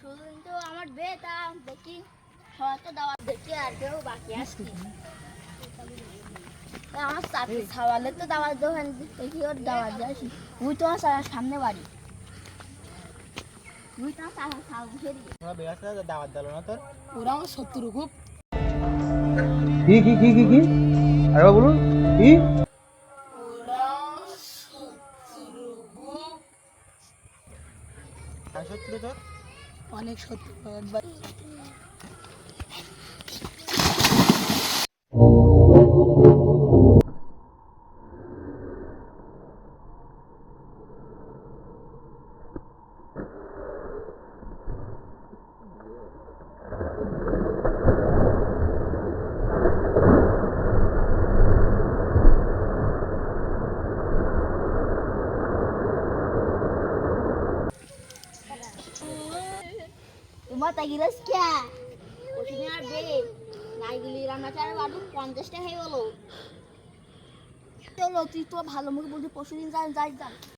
পরশুদিন তো আমার বিয়ে, তা দেখি সবাই তো দাওয়াত দেখি আর কেউ বাকি আসছি। আমার চাকরি ছাওয়ালে তো দাওয়াত দোকান দেখি ওর দাওয়াত যাচ্ছি। ওই তো আমার সামনে বাড়ি, ওই তো আমার ছাওয়া ঘেরি। দাওয়াত দিল না তোর? ওরা আমার শত্রু খুব। কি কি কি কি কি আরে বলুন কি? ওরা শত্রু খুব, আর শত্রু তোর? অনেক শত্রু। একবার তোমার তাই গিলাস কে? পরশুদিন আর বিয়ে নাই গেলি রান্না চাল বাড়ি 50 টাকা হয়ে গেল। চলো তুই তো ভালো মুখে বলছি পরশুদিন যাই যাই যাই।